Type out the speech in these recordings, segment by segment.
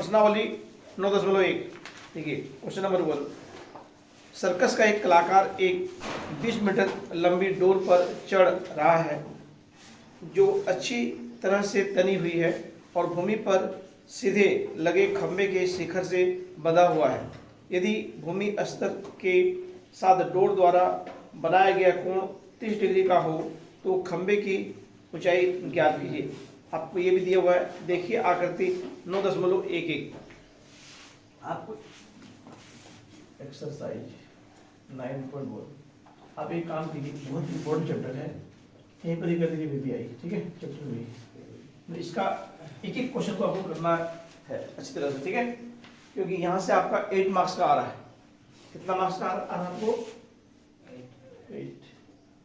प्रश्नावली 9.1। देखिए question number 1। Circus का एक कलाकार एक 20 मीटर लंबी डोर पर चढ़ रहा है जो अच्छी तरह से तनी हुई है और भूमि पर सीधे लगे खंभे के शिखर से बंधा हुआ है। यदि भूमि स्तर के साथ डोर द्वारा बनाया गया कोण 30 डिग्री का हो तो खंभे की ऊंचाई ज्ञात कीजिए। आपको ये भी दिया हुआ है, देखिए आकृति 9.11। आपको एक्सरसाइज 9.1। आप एक काम कीजिए, बहुत इंपॉर्टेंट चैप्टर है, यहीं पर ही कर दीजिए बीपीआई, ठीक है। चैप्टर में इसका एक एक क्वेश्चन को आपको करना है अच्छी तरह से, ठीक है, क्योंकि यहाँ से आपका 8 मार्क्स का आ रहा है। कितना मार्क्स का आ रहा है आपको? 8।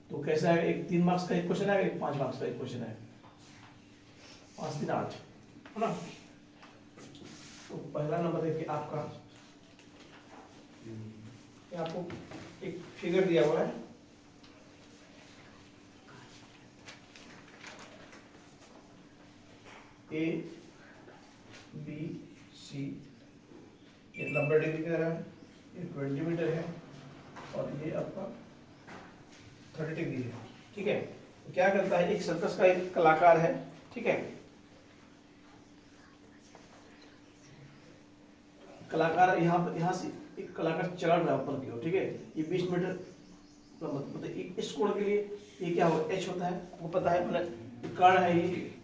तो कैसा है, एक 3 मार्क्स का एक क्वेश्चन है, एक 5 मार्क्स का एक क्वेश्चन है। 5 3 8 है ना। तो पहला नंबर देखिए आपका, आपको एक फिगर दिया हुआ है, ए बी सी, ये 90 डिग्री का है, ये 20 मीटर है और ये आपका 30 डिग्री है, ठीक है। तो क्या करता है, एक सर्कस का एक कलाकार है, ठीक है, कलाकार यहाँ से एक कलाकार चढ़ रहा है ऊपर की ओर, ठीक है। ये 20 मीटर मतलब इस कोण के लिए ये क्या होगा, एच होता है, आपको पता है, मतलब कर्ण है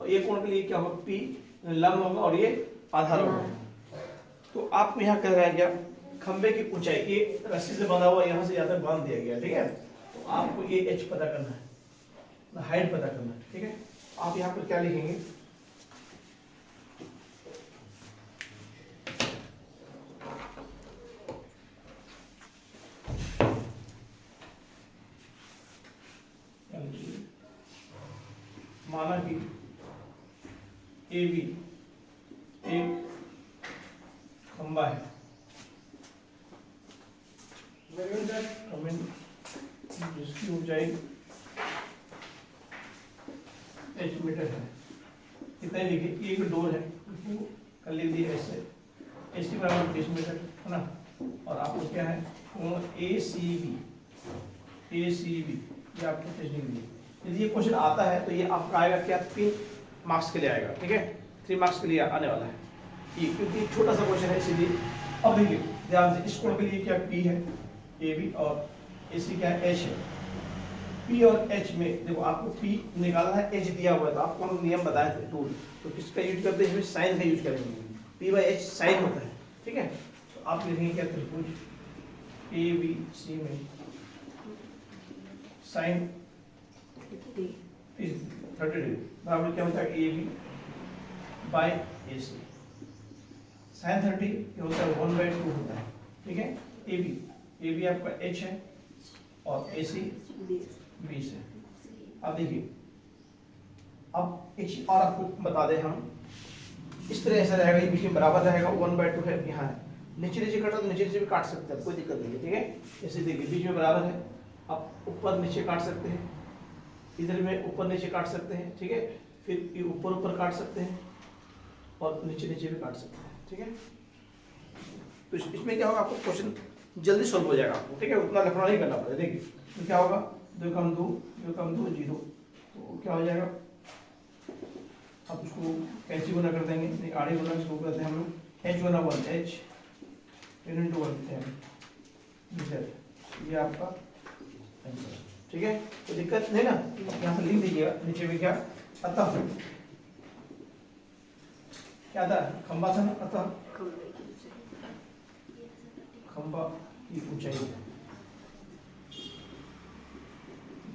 ये कोण के लिए क्या होगा, पी लंब होगा और ये आधार होगा। तो आपको यहाँ कह रहा है क्या, खंबे की ऊंचाई, ये रस्सी से बंधा हुआ यहाँ से यहाँ तक बांध दिया गया, ठीक है। तो आपको ये एच पता करना है, हाइट पता करना है, ठीक है। आप यहाँ पर क्या लिखेंगे, माना कि ए बी एक खंबा है, जिसकी ऊंचाई h मीटर है। कितना लिखिए, एक डोर है, कर लीजिए ऐसे, एच की बराबर 20 मीटर है ना। और आपको क्या है, कोण ए सी बी, ये आपको 30 डिग्री। यदि ये क्वेश्चन आता है तो ये आपका आएगा क्या, 3 मार्क्स के लिए आएगा, ठीक है, 3 मार्क्स के लिए आने वाला है ये, क्योंकि छोटा सा क्वेश्चन है इसीलिए। अब देखिए ध्यान से, इस कोण के लिए क्या पी है, ए बी, और इसी क्या है, एच है। पी और एच में देखो, आपको पी निकालना है, एच दिया हुआ है, तो आपको हम नियम बताए थे टूल, तो किसका यूज करते हैं, इसमें साइन का यूज करेंगे, पी बाई एच साइन होता है, ठीक है। तो आप लिखेंगे क्या, त्रिभुज ए बी सी में साइन 30 डिग्री बराबर क्या होता है, A B by A C. Sine 30 क्या होता है, 1/2 होता है, ठीक है। ए बी आपका एच है और ए सी 20 है। अब देखिए, अब एक चीज और आपको बता दें हम, इस तरह ऐसा रहेगा, ये बीच में बराबर रहेगा, 1/2 है, यहाँ है, नीचे नीचे कटा तो नीचे नीचे भी काट सकते हैं, कोई दिक्कत नहीं है, ठीक है। जैसे देखिए बीच में बराबर है, आप ऊपर नीचे काट सकते हैं, इधर में ऊपर नीचे काट सकते हैं, ठीक है। फिर ये ऊपर ऊपर काट सकते हैं और नीचे नीचे भी काट सकते हैं, ठीक है। तो इसमें क्या होगा, आपको क्वेश्चन जल्दी सॉल्व हो जाएगा आपको, ठीक है, उतना लफड़ा नहीं करना पड़ेगा। देखिए तो क्या होगा, 2 कम 2 0, तो क्या हो जाएगा, आप उसको कैंची गुना कर देंगे, नहीं आड़े गुना इसको करते हैं हम लोग, h गुना 1 h × 1 10, ये आपका आंसर, ठीक है। तो दिक्कत नहीं ना, यहाँ से लिख दीजिएगा, नीचे में क्या, अतः क्या था, खंबा था ना, अतः खंबा की ऊंचाई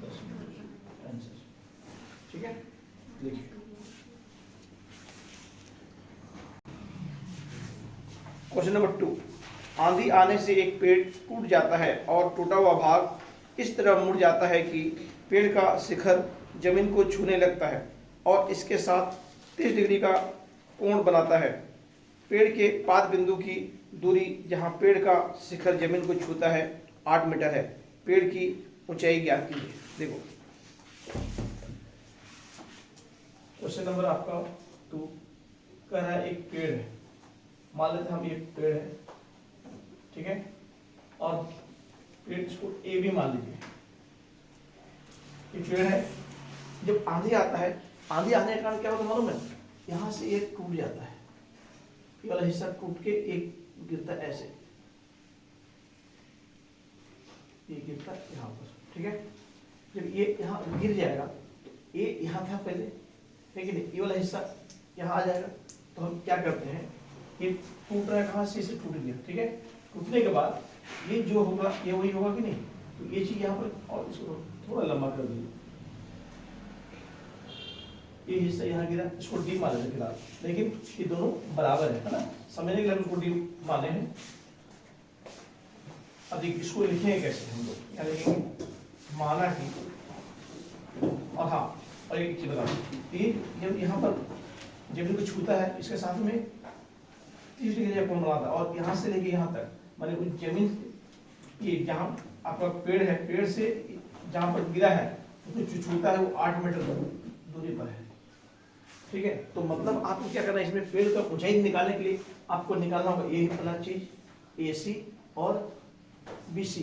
10 मीटर, आंसर, ठीक है। देखिए क्वेश्चन नंबर 2। आंधी आने से एक पेड़ टूट जाता है और टूटा हुआ भाग इस तरह मुड़ जाता है कि पेड़ का शिखर जमीन को छूने लगता है और इसके साथ 30 डिग्री का कोण बनाता है। पेड़ के पाद बिंदु की दूरी जहां पेड़ का शिखर जमीन को छूता है 8 मीटर है। पेड़ की ऊंचाई ज्ञात कीजिए। देखो क्वेश्चन नंबर आपका 2 कह रहा है एक पेड़ है, मान लेते हैं हम ये पेड़ है, ठीक है, और पेड़ इसको ए भी मान लीजिए। ये पेड़ है, जब आंधी आता है, आंधी आने के कारण क्या होता है मालूम है, यहाँ से एक टूट जाता है, ये वाला हिस्सा टूट के एक गिरता है ऐसे, ये गिरता है यहाँ पर, ठीक है। जब ये यहाँ गिर जाएगा तो ये यहाँ था पहले, लेकिन ये वाला हिस्सा यहाँ आ जाएगा, तो हम क्या करते हैं, ये टूट रहा है कहाँ से, इसे टूट गया, ठीक है। टूटने के बाद ये जो होगा ये वही होगा कि नहीं, तो ये चीज यहाँ पर, और इसको थोड़ा लंबा कर दीजिए, ये हिस्सा यहाँ गिरा, इसको डी मान लेते फिलहाल, लेकिन ये दोनों बराबर है ना, समझने के लिए उसको डी माने हैं। अब देखिए इसको लिखेंगे कैसे हम लोग, क्या लिखेंगे, माना कि, और हाँ, और एक चीज बता, ये जब यहाँ पर जब इनको छूता है, इसके साथ में 30 डिग्री का कोण बनाता है, और यहाँ से लेके यहाँ तक, माने उस जमीन, ये जहाँ आपका पेड़ है, पेड़ से जहाँ पर गिरा है तो जो छूता है वो 8 मीटर दूरी पर है, ठीक है। तो मतलब आपको क्या करना है, इसमें पेड़ का ऊंचाई निकालने के लिए आपको निकालना होगा ये वाला चीज, AC और BC,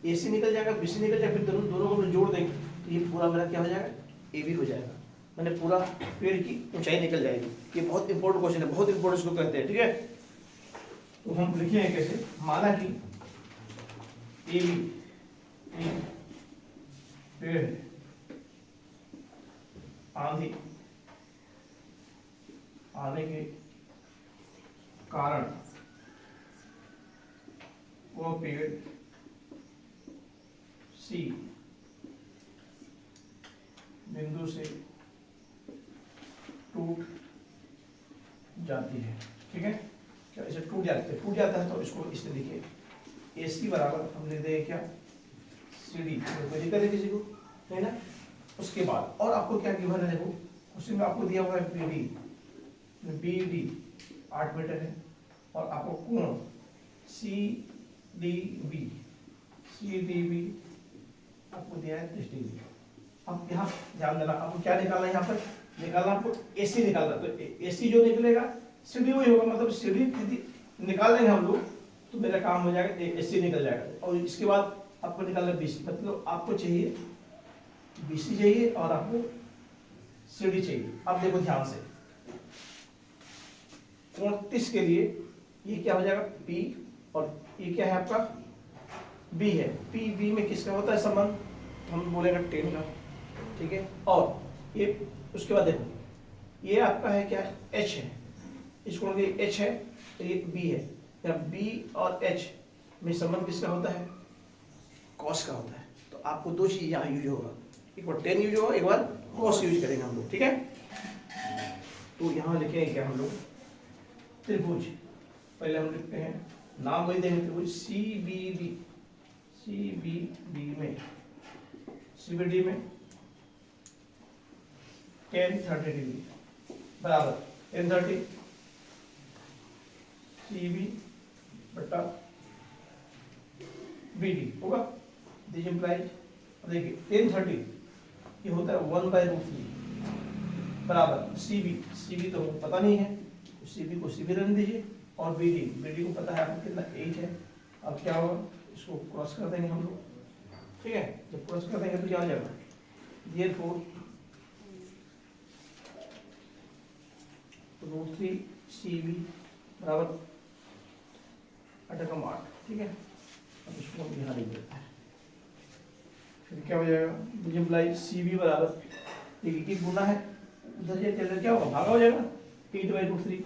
AC निकल जाएगा, BC निकल जाएगा, फिर दोनों को जोड़ देंगे तो ये पूरा मेरा क्या हो जाएगा, AB हो जाएगा, मैंने पूरा पेड़ की ऊंचाई निकल जाएगी। ये बहुत इंपॉर्टेंट क्वेश्चन है, बहुत इंपॉर्टेंट इसको कहते हैं, ठीक है। तो हम लिखे हैं कैसे, माना कि AB पेड़ है, आंधी आने के कारण वो पेड़ C बिंदु से टूट जाती है, ठीक है। क्या इसे टूट जाता है तो इसको इससे लिखिए, AC बराबर हम लिख देंगे क्या, CD, कोई दिक्कत है किसी को नहीं ना। उसके बाद और आपको क्या गिवन है, देखो उसी में आपको दिया हुआ है BD 8 मीटर है, और आपको कोण CDB आपको दिया है 30 डिग्री। अब यहाँ ध्यान देना, आपको क्या निकालना है, यहाँ पर निकालना आपको AC निकालना, तो AC जो निकलेगा CD वही होगा, मतलब CD निकाल लेंगे हम लोग तो मेरा काम हो जाएगा, AC निकल जाएगा। और इसके बाद आपको निकालना BC, मतलब आपको चाहिए BC चाहिए और आपको CD चाहिए। अब देखो ध्यान से, कोण 30 के लिए ये क्या हो जाएगा P, और ये क्या है आपका B है, PB में किसका होता है संबंध, तो हम बोलेगा 10 का, ठीक है। और ये उसके बाद देखो ये आपका है क्या, H है, इस कोण के H है, तो ये B है, या B और H में संबंध किसका होता है, cos का होता है। तो आपको दो चीज यहाँ यूज होगा, एक बार 10 यूज होगा, एक बार cos यूज करेंगे हम लोग, ठीक है। तो यहाँ लिखेंगे क्या हम लोग, त्रिभुज, पहले हम लिखते हैं नाम वही देंगे, त्रिभुज CBD में tan 30 डिग्री बराबर tan 30 CB बटा BD होगा, दिस इंप्लाइज, देखिए tan 30 ये होता है 1/√3 बराबर CB तो पता नहीं है, CB को CB रहने दीजिए, और BD को पता है आपको कितना 8 है। अब क्या होगा, इसको क्रॉस कर देंगे हम लोग, ठीक है। जब क्रॉस कर देंगे तो क्या हो जाएगा, therefore √3 CB बराबर 8/8, ठीक है। अब इसको हम यहाँ लिख देते हैं, फिर क्या हो जाएगा, मल्टीप्लाई CB बराबर, देखिए एक गुना है उधर से चल क्या होगा, भागा हो जाएगा 8/√3।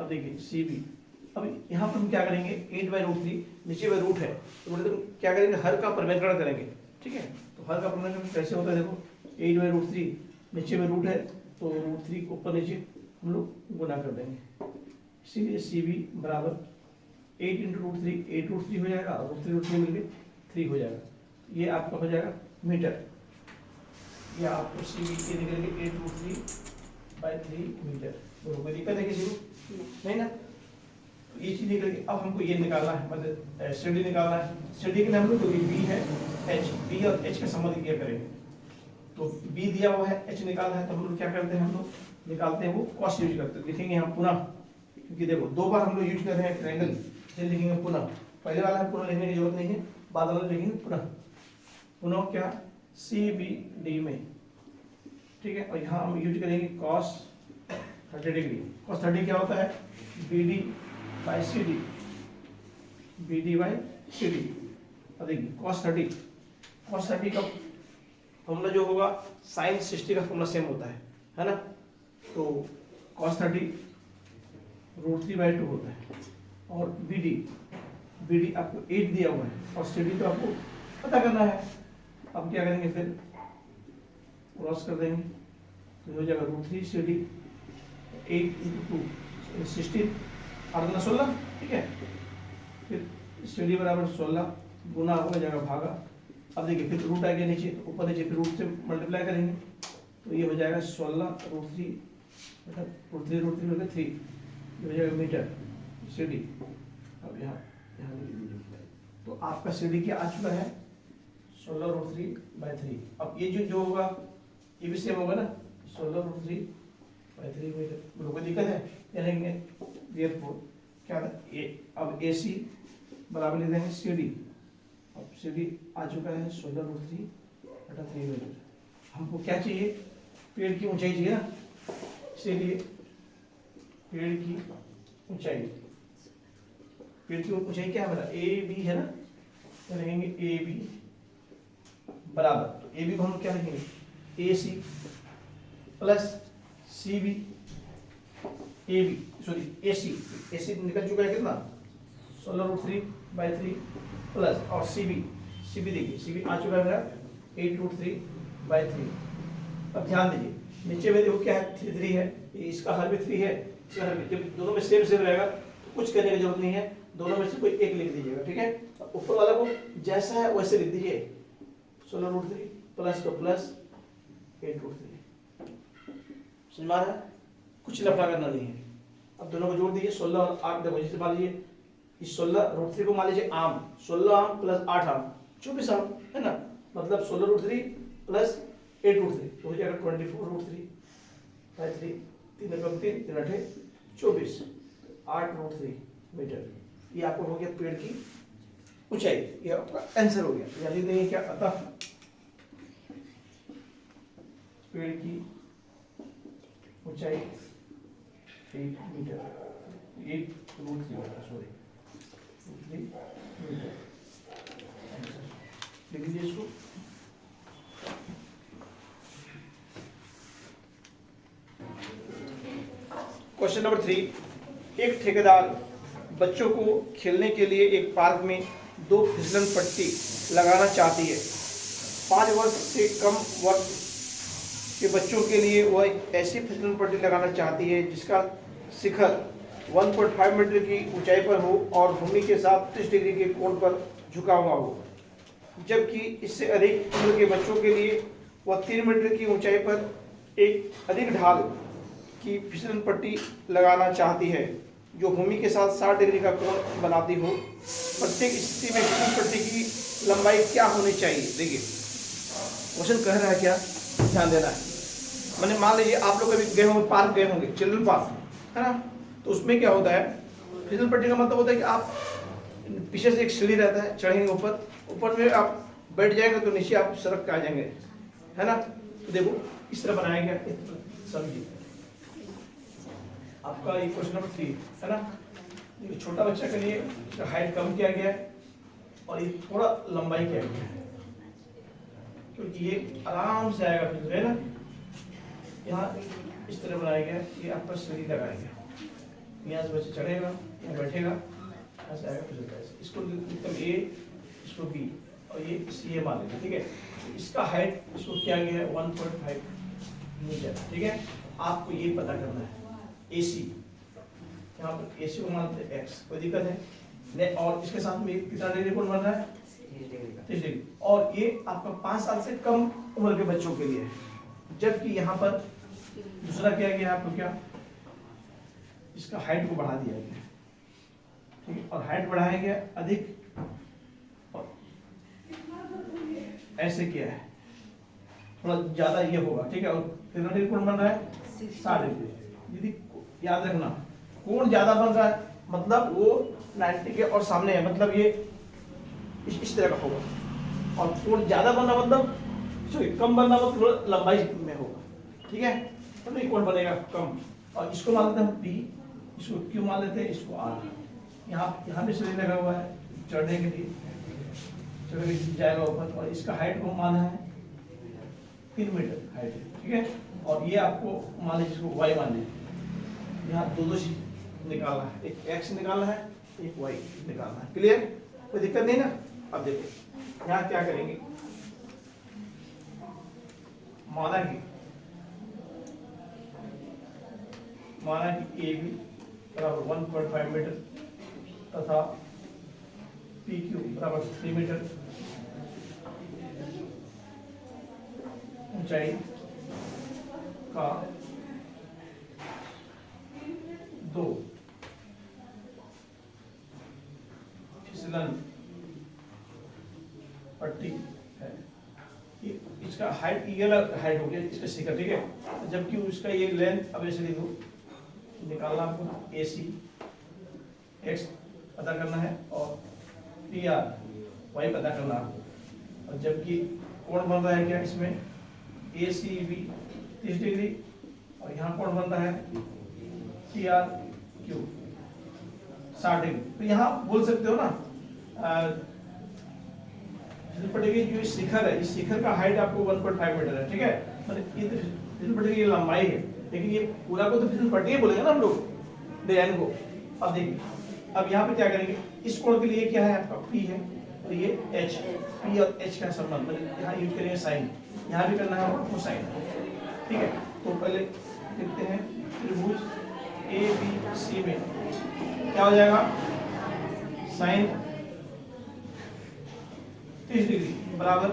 अब देखिए CB, अब यहाँ पर हम क्या करेंगे, 8/√3 नीचे में रूट है, तो बोले तो क्या करेंगे, हर का परिवर्तन करेंगे, ठीक है। तो हर का परिवर्तन कैसे होता है, देखो 8/√3 नीचे में रूट है, तो √3 को ऊपर नीचे हम लोग गुना कर देंगे, इसीलिए CB बराबर 8 × √3 8√3 हो जाएगा, और √3 मिलके 3 हो जाएगा, ये आपका हो जाएगा मीटर, या आपको CB के निकलेंगे 8√3/3 मीटर। तो कोई दिक्कत है किसी को नहीं ना, तो ये चीज निकल के अब हमको ये निकालना है, मतलब CD निकालना है। CD के लिए हम लोग B है H, B और H का संबंध क्या करेंगे, तो B दिया हुआ है, H निकालना है, तो हम लोग क्या करते हैं, हम लोग निकालते हैं वो cos यूज करते हैं। लिखेंगे हम पुनः क्योंकि देखो दो बार हम लोग यूज कर रहे हैं ट्रायंगल, इसे लिखेंगे पुनः, पहले वाला पुनः लिखने की जरूरत नहीं है, बाद वाला लिखेंगे पुनः। पुनः क्या, सी बी डी में, ठीक है। और यहाँ हम यूज करेंगे cos 30 डिग्री। cos 30 क्या होता है, B D by C D, B D by C D. और देखिए cos 30 का फॉर्मूला जो होगा sin 60 का फॉर्मूला सेम होता है ना। तो cos 30 √3/2 होता है। और बी डी आपको 8 दिया हुआ है और सी डी तो आपको पता करना है। अब क्या करेंगे, फिर क्रॉस कर देंगे तो हो जाएगा √3 सी डी 8 × 2 16 और 16, ठीक है। फिर सी डी बराबर 16 गुना हो जाएगा भागा। अब देखिए फिर रूट आ गया नीचे, तो ऊपर नीचे फिर रूट से मल्टीप्लाई करेंगे तो ये हो जाएगा 16 √3 √3 हो गया 3, ये हो जाएगा मीटर सी डी। अब यहाँ लिख दीजिए, तो आपका सी डी क्या आ चुका है 16 √3/3। अब ये जो होगा ये भी सेम होगा ना, 16 √3/3 मीटर। कोई दिक्कत है यानी देयरफॉर क्या था अब ए सी बराबर लिख देंगे सी डी। अब सी डी आ चुका है 16 √3/3 मीटर। हमको क्या चाहिए, पेड़ की ऊंचाई चाहिए ना, इसीलिए पेड़ की ऊंचाई, पेड़ की ऊंचाई क्या है मेरा, ए बी है ना, तो लिखेंगे ए बी बराबर, तो ए बी को हम क्या लिखेंगे, A C plus C B, A B sorry A C निकल चुका है कितना 16 √3/3 प्लस, और सी बी देखिए सी बी आ चुका है मेरा 8 √3/3। अब ध्यान दीजिए नीचे में देखो क्या है 3 है, इसका हल भी 3 है, इसका हल भी, जब दोनों में सेम रहेगा तो कुछ करने की जरूरत नहीं है, दोनों में से कोई एक लिख दीजिएगा, ठीक है। ऊपर वाला को जैसा है वैसे लिख दीजिए 16 √3 प्लस तो प्लस 8 √3। समझ में आ रहा है, कुछ लफड़ा करना नहीं है। अब दोनों को जोड़ दीजिए 16 और 8, देखो जैसे मान लीजिए इस 16 √3 को मान लीजिए आम, 16 आम प्लस 8 आम 24 आम है ना, मतलब 16 √3 प्लस 8 √3 तो हो जाएगा 24 √3/3, 3 × 3 3 8 24 8 √3 मीटर। ये आपको हो गया पेड़ की ऊंचाई, ये आपका आंसर हो गया। यानी नहीं क्या, अतः पेड़ की ऊंचाई 8 मीटर, 8 √3 होगा, सॉरी 3 मीटर। लिख लीजिए इसको। क्वेश्चन नंबर 3, एक ठेकेदार बच्चों को खेलने के लिए एक पार्क में 2 फिसलन पट्टी लगाना चाहती है। 5 वर्ष से कम वर्ष के बच्चों के लिए वह ऐसी फिसलन पट्टी लगाना चाहती है जिसका शिखर 1.5 मीटर की ऊंचाई पर हो और भूमि के साथ 30 डिग्री के कोण पर झुका हुआ हो, जबकि इससे अधिक उम्र के बच्चों के लिए वह 3 मीटर की ऊंचाई पर एक अधिक ढाल की फिसलन पट्टी लगाना चाहती है जो भूमि के साथ 60 डिग्री का कोण बनाती हो। प्रत्येक स्थिति में फिसलन पट्टी की लंबाई क्या होनी चाहिए। देखिए क्वेश्चन कह रहा है क्या, ध्यान देना है। मैंने मान लीजिए आप लोग कभी गए होंगे, पार्क गए होंगे, चिल्ड्रन पार्क है ना, तो उसमें क्या होता है फिसलन पट्टी का मतलब होता है कि आप पीछे से एक सीढ़ी रहता है, चढ़ेंगे ऊपर में आप बैठ जाएंगे तो नीचे आप सड़क पे आ जाएंगे, है ना। तो देखो इस तरह बनाया गया, समझिए आपका ये क्वेश्चन नंबर 3 है ना। ये छोटा बच्चा के लिए इसका हाइट कम किया गया है और ये थोड़ा लंबाई किया गया है, क्योंकि ये आराम से आएगा फिर, है ना। यहाँ इस तरह बनाया गया, ये आपका सीढ़ी लगाया गया, यहाँ से बच्चा चढ़ेगा, यहाँ बैठेगा, ऐसे आएगा फिर ऐसे। इसको एकदम ए, इसको बी और ये सी मान लेंगे, ठीक है। इसका हाइट इसको किया गया है 1.5 मीटर, ठीक है। आपको ये पता करना है AC, यहाँ पर AC को मानते हैं x, कोई दिक्कत है। और इसके साथ में कितना डिग्री कोण बन रहा है 30 डिग्री, और ये आपका 5 साल से कम उम्र के बच्चों के लिए है, जबकि यहाँ पर दूसरा किया गया आपको क्या, इसका हाइट को बढ़ा दिया गया, ठीक है। और हाइट बढ़ाया गया अधिक, ऐसे किया है थोड़ा ज्यादा ये होगा, ठीक है। और कितना डिग्री कोण बन रहा है 60 डिग्री। यदि याद रखना कोण ज्यादा बन रहा है मतलब वो 90 के और सामने है, मतलब ये इस तरह का होगा। और कोण ज्यादा बनना मतलब सॉरी कम बनना मतलब थोड़ा लंबाई में होगा, ठीक है। तो ये कोण बनेगा कम, और इसको मान लेते हैं हम P, इसको Q मान लेते हैं, इसको R। यहाँ भी सीढ़ी लगा हुआ है चढ़ने के लिए, चढ़ के जाएगा ऊपर, और इसका हाइट को माना है 3 मीटर हाइट है, ठीक है। और ये आपको मान लीजिए इसको Y मान लीजिए, यहाँ दो चीज निकालना है, एक X निकालना है, एक Y निकालना है। क्लियर, कोई दिक्कत नहीं ना। अब देखो यहाँ क्या करेंगे, माना कि ए बी बराबर 1.5 मीटर तथा पी क्यू बराबर 3 मीटर, ऊंचाई का 2 फिसलन पट्टी है। इसका हाइट ये हाइट हो गया इसका शिखर, ठीक है। जबकि उसका ये लेंथ, अब ऐसे लिखो, निकालना आपको ए सी एक्स पता करना है और पी आर वाई पता करना आपको। और जबकि कोण बन रहा है क्या इसमें ए सी बी 30 डिग्री, और यहाँ कोण बन रहा है पी आर क्यू 60 डिग्री। तो यहाँ बोल सकते हो ना पड़ेगी जो शिखर है, इस शिखर का हाइट आपको 1.5 मीटर है, ठीक है। मतलब पट्टी की लंबाई है, लेकिन ये पूरा को तो फिसल पट्टी ही बोलेंगे ना हम लोग डिजाइन को। अब देखिए, अब यहाँ पे क्या करेंगे, इस कोण के लिए क्या है आपका P है, और ये H, P और H का संबंध, मतलब यहाँ यूज करेंगे साइन, यहाँ भी करना है आपको साइन, ठीक है। तो पहले देखते हैं त्रिभुज ABC में क्या हो जाएगा, साइन 30 डिग्री बराबर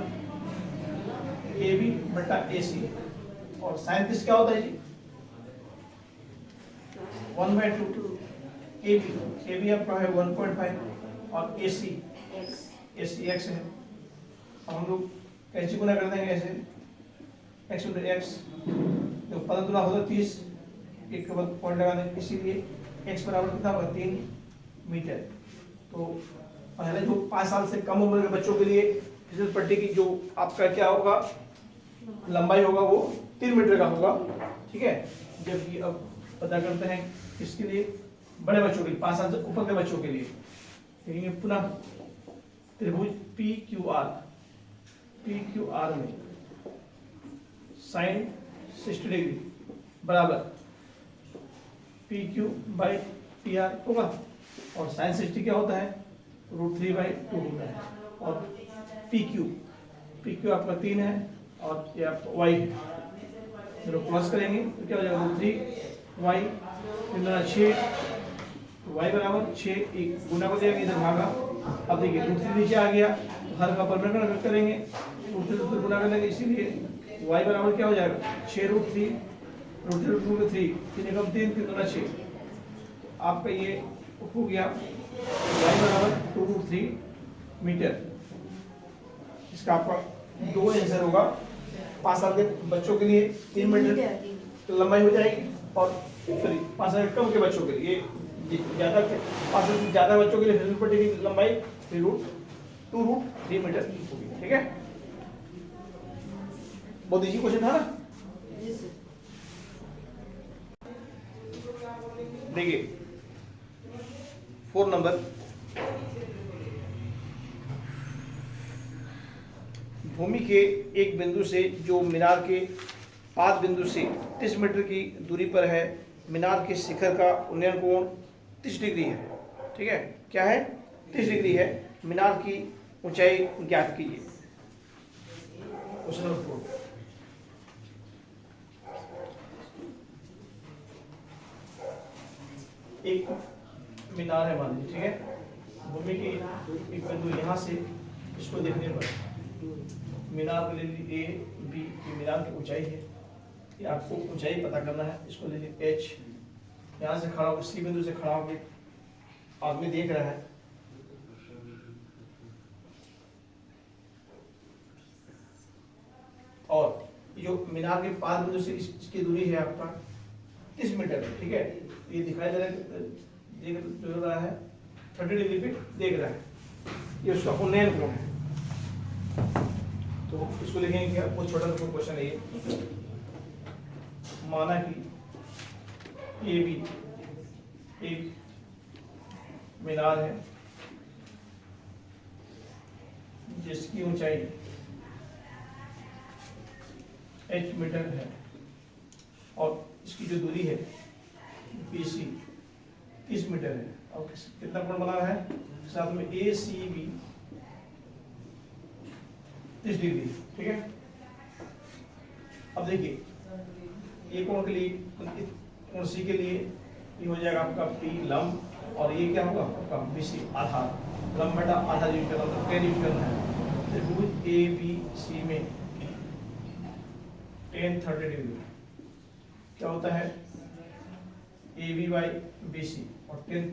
AB बटा AC, और साइन 30 क्या होता है जी 1/2, AB आपका है 1.5 और AC x है। अब हम लोग कैसे गुना कर देंगे, ऐसे x into x, जो पद गुना होगा 30, एक के बाद पॉइंट लगा देंगे, इसीलिए x बराबर कितना होगा 3 मीटर। तो पहले जो 5 साल से कम उम्र के बच्चों के लिए फिसल पट्टी की जो आपका क्या होगा लंबाई होगा वो 3 मीटर का होगा, ठीक है। जबकि अब पता करते हैं किसके लिए, बड़े बच्चों के लिए, 5 साल से ऊपर के बच्चों के लिए। देखेंगे पुनः त्रिभुज PQR में साइन 60 डिग्री बराबर PQ/PR होगा, और साइन 60 क्या होता है √3/2 होता है। और PQ आपका 3 है और ये आपका Y है, चलो प्लस करेंगे तो क्या हो जाएगा √3y 6, y बराबर 6, एक गुना को देंगे इधर भागा। अब देखिए √3 नीचे आ गया तो हर का परिवर्तन करेंगे, √3 से गुना कर देंगे, इसीलिए y बराबर क्या हो जाएगा 6√3, √3 में 3, 3 कम 3, 3 गुना 6, आपका ये हो गया y बराबर 2√3 मीटर। इसका आपका 2 आंसर होगा। 5 साल के बच्चों के लिए 3 मीटर लंबाई हो जाएगी, और सॉरी 5 साल कम के बच्चों के लिए ज्यादा 5 साल से ज्यादा बच्चों के लिए फिसल पट्टी की लंबाई 2√3 मीटर होगी, ठीक है। बहुत इजी क्वेश्चन था ना। देखिए 4 नंबर, भूमि के एक बिंदु से जो मीनार के पाद बिंदु से 30 मीटर की दूरी पर है, मीनार के शिखर का उन्नयन कोण 30 डिग्री है, ठीक है। क्या है 30 डिग्री है, मीनार की ऊंचाई ज्ञात कीजिए। क्वेश्चन नंबर 4, एक मीनार है मान लीजिए, ठीक है। भूमि के एक बिंदु यहाँ से इसको देखने पर मीनार को ले लीजिए ए बी, मीनार की ऊंचाई है, ये आपको ऊंचाई पता करना है। इसको ले लीजिए एच, यहाँ से खड़ा हो सी बिंदु से खड़ा होकर आदमी देख रहा है, और जो मीनार के पाद बिंदु से इसकी दूरी है आपका 30 मीटर है, ठीक है। ये दिखाई दे रहा है, देख जो रहा है 30 डिग्री पे देख रहा है, ये उसका उन्नयन कोण है। तो इसको लिखेंगे क्या, बहुत छोटा सा क्वेश्चन है ये। माना कि ए बी एक मीनार है जिसकी ऊंचाई h मीटर है और इसकी जो दूरी है BC 30 मीटर है। और कितना कोण बना रहा है साथ में ACB 30 डिग्री, ठीक है। अब देखिए ये कोण के लिए, कोण C के लिए ये हो जाएगा आपका P लंब, और ये क्या होगा आपका BC आधार। लंब बटा आधार यूज करना, मतलब टेन यूज करना है। त्रिभुज ABC में tan 30 डिग्री क्या होता है AB बाई BC, और tan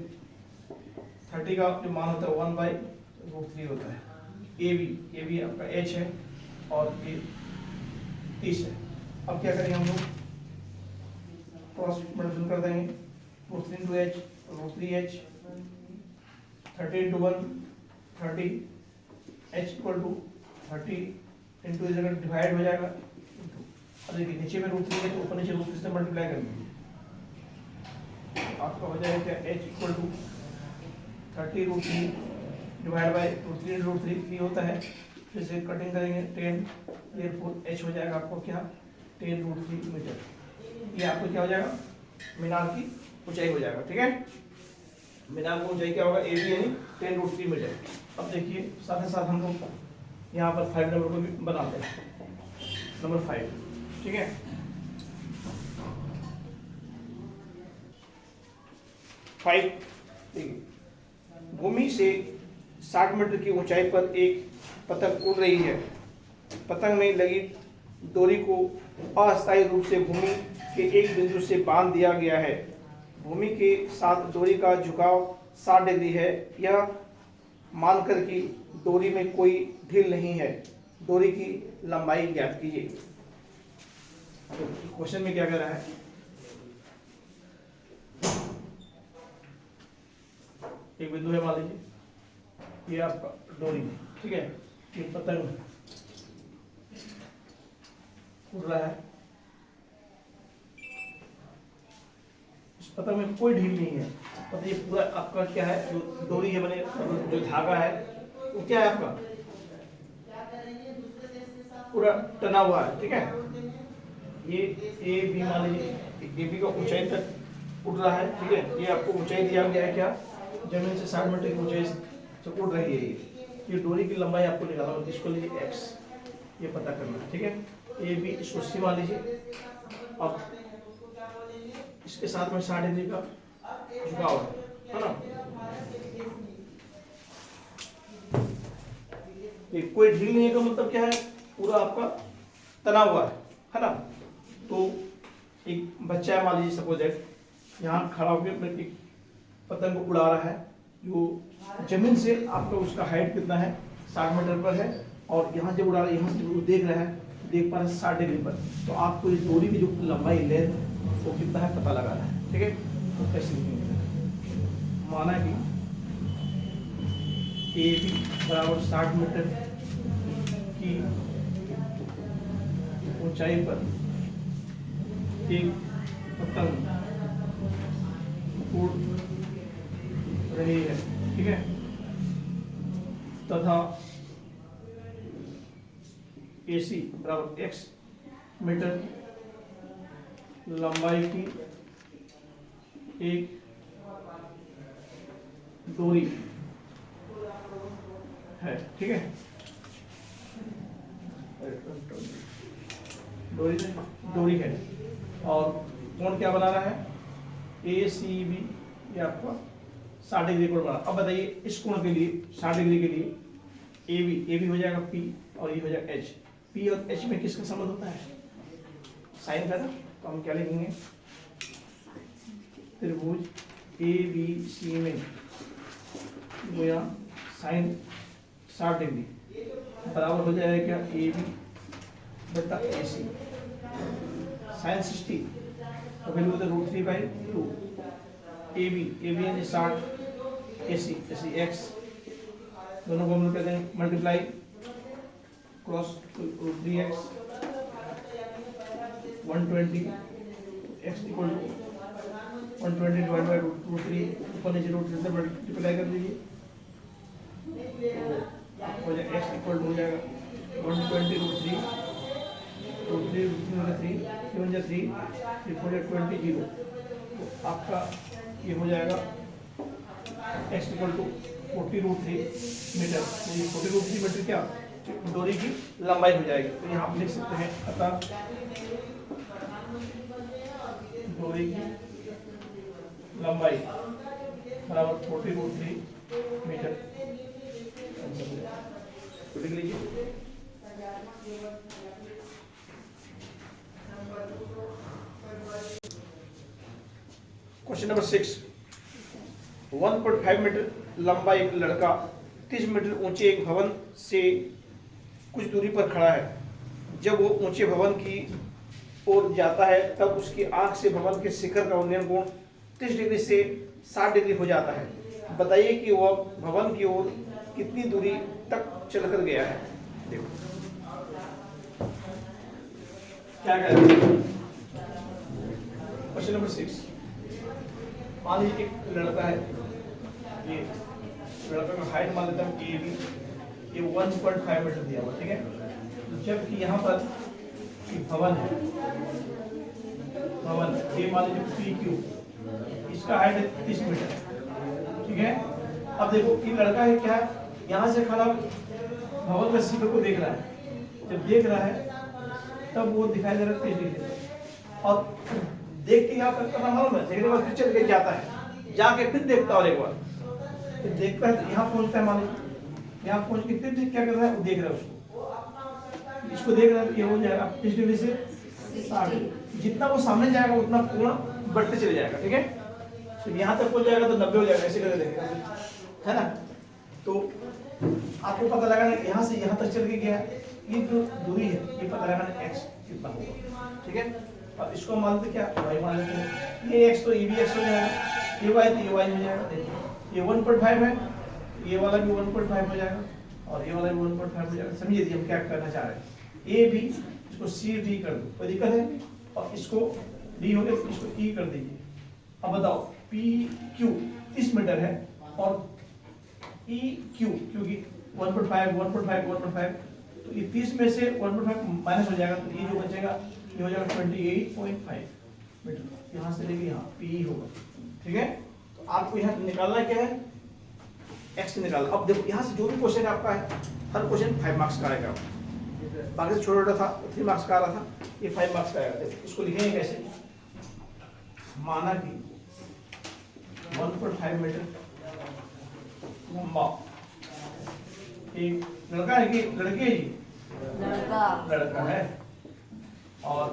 30 का जो मान होता है 1/√3 होता है। AB आपका H है और ये 30 है। अब क्या करेंगे हम लोग, क्रॉस मल्टीप्लिकेशन कर देंगे, √3 into H √3H, 30 into 1 30, H equal to 30 into इस जगह डिवाइड हो जाएगा। अब देखिए नीचे में √3 है तो ऊपर नीचे √3 से मल्टीप्लाई करेंगे, आपका हो जाएगा क्या H equal to 30 √3 divide by √3 3 होता है। फिर से कटिंग करेंगे 10, therefore H हो जाएगा आपको क्या 10 √3 मीटर। ये आपको क्या हो जाएगा मीनार की ऊंचाई हो जाएगा, ठीक है। मीनार की ऊंचाई क्या होगा AB यानी 10 √3 मीटर। अब देखिए साथ ही साथ हम लोग यहाँ पर 5 नंबर को भी बनाते हैं, नंबर 5, ठीक है। 5 देखिए, भूमि से 60 मीटर की ऊंचाई पर एक पतंग उड़ रही है। पतंग में लगी डोरी को अस्थायी रूप से भूमि के एक बिंदु से बांध दिया गया है। भूमि के साथ डोरी का झुकाव 60 डिग्री है। यह मानकर कि डोरी में कोई ढील नहीं है, डोरी की लंबाई ज्ञात कीजिए। तो क्वेश्चन में क्या कह रहा है, एक बिंदु है मान लीजिए, ये आपका डोरी, ठीक है। ये पतंग उड़ रहा है, इस पतंग में कोई ढील नहीं है। मतलब ये पूरा आपका क्या है, जो डोरी है बने, जो धागा है वो क्या है आपका पूरा टना हुआ है, ठीक है। ये AB मान लीजिए, AB का ऊंचाई तक उड़ रहा है, ठीक है। ये आपको ऊंचाई दिया गया है क्या, जमीन से 60 मीटर की ऊंचाई से उड़ रही है। ये डोरी की लंबाई आपको निकालना होगी, इसको लीजिए x, ये पता करना है, ठीक है। AB इसको C मान लीजिए। अब इसके साथ में 60 डिग्री का झुकाव है ना। कोई ढील नहीं है का मतलब क्या है, पूरा आपका तना हुआ है ना। तो एक बच्चा है मान लीजिए, सपोज दैट यहाँ खड़ा होकर एक पतंग को उड़ा रहा है, जो जमीन से आपका उसका हाइट कितना है 60 मीटर पर है, और यहाँ जब उड़ा रहा है, यहाँ से वो देख रहा है, देख पा रहा है 60 डिग्री पर। तो आपको इस डोरी की जो लंबाई लेंथ वो कितना है पता लगाना है, ठीक है। तो कैसे लिखेंगे, माना कि AB बराबर 60 मीटर की ऊंचाई पर एक पतंग उड़ रही है, ठीक है, तथा AC बराबर x मीटर लंबाई की एक डोरी है, ठीक है। डोरी है, और कोण क्या बना रहा है ACB, ये आपका 60 डिग्री कोण बना। अब बताइए इस कोण के लिए 60 डिग्री के लिए AB हो जाएगा P और ये हो जाएगा H। P और H में किसका संबंध होता है, साइन का ना। तो हम क्या लिखेंगे, त्रिभुज ABC में गुणा साइन 60 डिग्री बराबर हो जाएगा क्या AB बटा AC। साइन 60 तो वैल्यू होता है √3/2। ए बी यानी 60, ए सी एक्स, दोनों को हम लोग कहते हैं multiply cross √3x 120 x equal to 120 divide by √3, ऊपर नीचे √3 से मल्टीप्लाई कर दीजिए तो हो जाएगा x इक्वल टू हो जाएगा 120 √3 में 3 7 जा 3 3 4 20 0। तो आपका ये हो जाएगा x इक्वल टू 40√3 मीटर। तो ये 40√3 मीटर क्या डोरी की लंबाई हो जाएगी। तो यहाँ आप लिख सकते हैं अतः डोरी की लंबाई बराबर 40√3 मीटर। तो लिख लीजिए क्वेश्चन नंबर 6। 1.5 मीटर लंबा एक लड़का 30 मीटर ऊंचे एक भवन से कुछ दूरी पर खड़ा है। जब वो ऊंचे भवन की ओर जाता है तब उसकी आंख से भवन के शिखर का उन्नयन कोण 30 डिग्री से 60 डिग्री हो जाता है। बताइए कि वह भवन की ओर कितनी दूरी तक चलकर गया है। देखो क्या कह रहे हैं क्वेश्चन नंबर 6। मान लीजिए एक लड़का है, ये लड़का का हाइट मान लेते हैं ए बी, ये 1.5 मीटर दिया हुआ, ठीक है। जबकि यहाँ पर भवन है, भवन ये मान लीजिए पी क्यू, इसका हाइट है 30 मीटर, ठीक है। अब देखो ये लड़का है क्या, यहाँ से खड़ा भवन का शिखर को देख रहा है। जब देख रहा है तब वो दिखाई दे रहा है 30 डिग्री, और देख के यहाँ पर करना मालूम है, देखने के बाद फिर चल के जाता है, जाके फिर देखता और एक बार फिर देखता है तो यहाँ पहुँचता है, मान लीजिए यहाँ पहुँच के फिर क्या कर रहा है, वो देख रहा है इसको देख रहा है। ये हो जाएगा 30 डिग्री से 60, जितना वो सामने जाएगा उतना कोण बढ़ते चले जाएगा, ठीक है। तो यहाँ तक पहुँच जाएगा तो 90 हो जाएगा, ऐसे करके देखेगा, है ना। तो आपको पता लगाना कि यहाँ से यहाँ तक चल के गया, ये जो दूरी है ये पता लगाना x कितना होगा, ठीक है। अब इसको मान लेते क्या y मान लेते हैं, ये x तो ये भी x हो जाएगा, ये y तो ये y हो जाएगा। ये 1.5 है, ये वाला भी 1.5 हो जाएगा और ये वाला भी 1.5 हो जाएगा। समझिए हम क्या करना चाह रहे हैं, a b इसको c d कर दो, कोई दिक्कत है। और इसको d हो गया तो इसको e कर दीजिए। अब बताओ p q 30 मीटर है और e q क्योंकि 1.5 तो ये 30 में से 1.5 माइनस हो जाएगा, तो ये जो बचेगा ये हो जाएगा 28.5 मीटर, यहाँ से लेके यहाँ पी होगा, ठीक है। तो आपको यहाँ निकालना क्या है, एक्स निकालना। अब देखो यहाँ से जो भी क्वेश्चन आपका है, हर क्वेश्चन 5 मार्क्स का आएगा, बाकी से छोटा था 3 मार्क्स का आ रहा था, ये 5 मार्क्स का आएगा। इसको लिखेंगे कैसे, माना कि 1.5 मीटर लंबा एक लड़का है कि लड़की है जी, लड़का है, और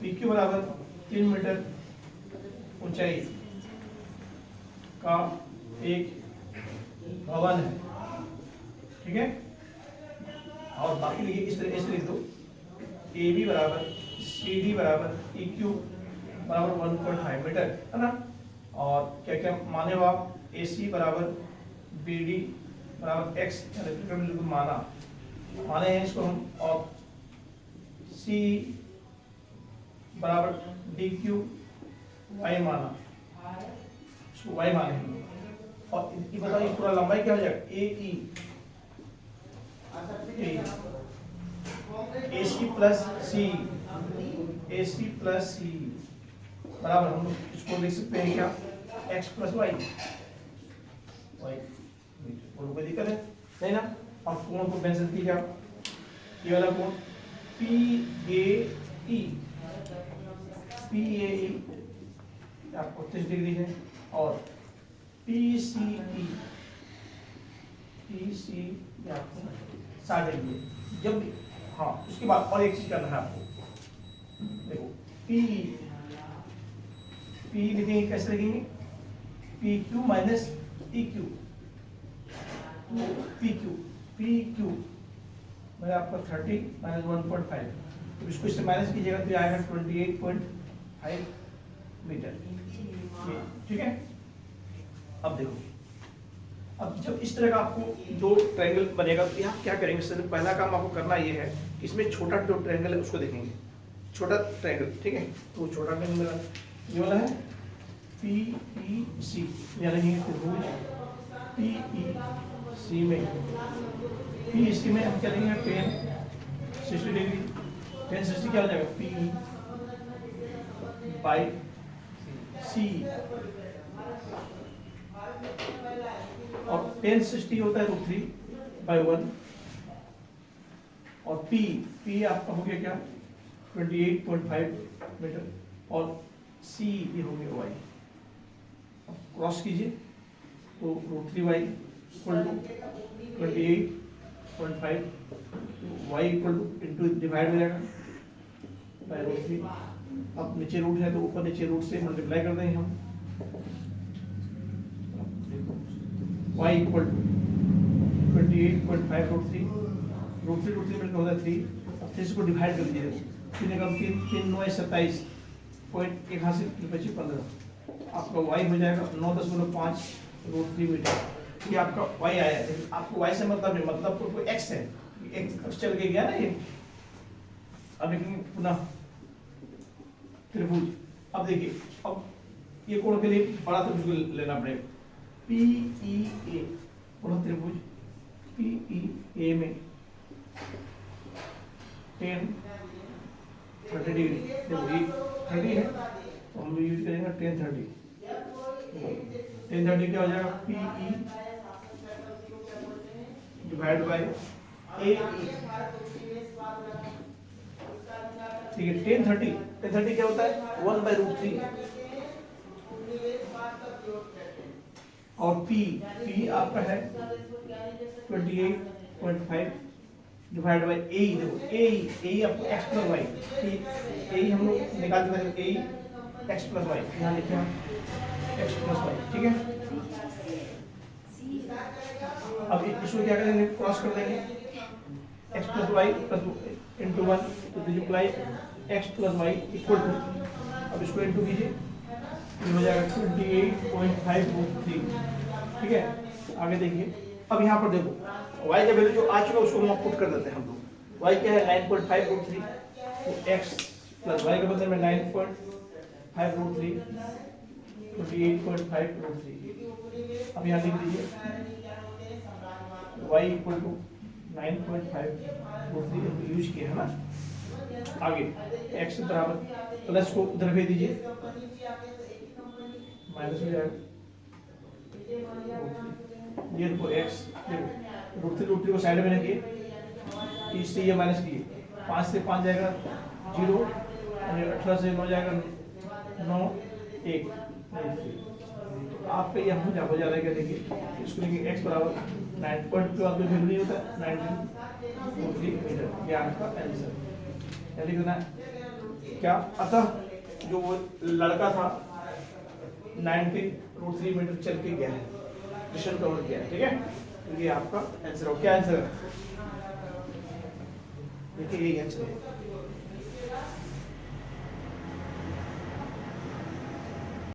PQ बराबर 3 मीटर ऊंचाई का एक भवन है, ठीक है। और बाकी लिखिए इस तरह ऐसे लिख दो, AB बराबर CD बराबर EQ बराबर 1.5 मीटर, है ना। और क्या क्या माने हो आप, AC बराबर BD बराबर x माना माने हैं इसको हम, और C बराबर DQ y माना, इसको y माने हैं। और ये बताइए पूरा लंबाई क्या हो जाएगा, AE AC प्लस C बराबर हम लोग इसको लिख सकते हैं क्या, x प्लस y, कोई दिक्कत है नहीं ना। अब कोण को मेंशन कीजिए आप, ये वाला कोण PAE आपको 30 डिग्री है, और PCE आपको 60 डिग्री है। जब हाँ उसके बाद और एक चीज करना है आपको, देखो P लिखेंगे कैसे लिखेंगे, PQ माइनस EQ, PQ मैंने आपका 30 माइनस 1.5, तो इसको इससे माइनस कीजिएगा तो आएगा 28.5 मीटर, ठीक है। अब देखो, अब जब इस तरह का आपको जो ट्रायंगल बनेगा तो यहाँ क्या करेंगे, सबसे पहला काम आपको करना ये है कि इसमें छोटा जो ट्रायंगल है उसको देखेंगे, छोटा ट्रायंगल, ठीक है। तो छोटा ट्रायंगल मेरा ये वाला है PEC, यानी त्रिभुज PEC में PEC में हम क्या लेंगे, tan 60 डिग्री, tan 60 क्या हो जाएगा PE बाई C, और tan 60 होता है √3/1, और P आपका हो गया क्या 28.5 मीटर, और C ये हो गया y। अब क्रॉस कीजिए तो √3y equal to 28.5, y equal to into divide हो जाएगा बाय √3। अब नीचे रूट है तो ऊपर नीचे रूट से मल्टीप्लाई कर देंगे हम, y इक्वल टू 28.5 √3 मिलकर होता है 3। अब 3 को डिवाइड कर दीजिए, 3 का 3 9 27 पॉइंट 81 आपका y हो जाएगा 9.5 √3 मीटर। ये आपका y आया है, लेकिन आपको y से मतलब नहीं, मतलब तो x है, x चल के गया ना ये। अब देखेंगे पुनः त्रिभुज, अब देखिए, अब ये कोण के लिए बड़ा त्रिभुज लेना पड़ेगा, PEA पुनः त्रिभुज PEA में tan 30 डिग्री, देखो ये 30 है तो हम यूज करेंगे tan 30। tan 30 क्या हो जाएगा PE डिवाइड बाय AE, ठीक है। tan 30 क्या होता है 1/√3, और P आपका है 28.5 डिवाइड बाय AE, देखो AE आपको x प्लस वाई, AE हम लोग निकाल चुके हैं, AE x प्लस वाई, यहाँ लिखे हम x प्लस वाई, ठीक है। अब इसको क्या करेंगे, क्रॉस कर देंगे, x plus y plus into 1 तो multiply x plus y equal to, अब इसको इंटू कीजिए, ये हो जाएगा 28.5 √3, ठीक है। आगे देखिए, अब यहाँ पर देखो y का वैल्यू जो आ चुका है उसको हम पुट कर देते हैं हम लोग। y क्या है 9.5 √3, तो x प्लस y के बदले में 9.5 √3 28.5 √3। अब यहाँ लिख दीजिए y इक्वल टू 9.5 √3 यूज किया है ना। आगे x बराबर प्लस को उधर भेज दीजिए, माइनस हो जाएगा, ये देखो x देखो √3 को साइड में रखिए, 30 से ये माइनस किए, 5 से 5 जाएगा 0, 18 से 9 जाएगा 9 1, तो आपका ये हो जा रहा है क्या, देखिए इसको देखिए x बराबर 9.2 आपको वैल्यू नहीं होता 19.3 मीटर, ये आपका आंसर है। लिखना क्या, अतः जो वो लड़का था 19 √3 मीटर चल के गया है, मिशन कवर किया है, ठीक है। तो ये आपका आंसर हो, क्या आंसर है, देखिए यही आंसर है।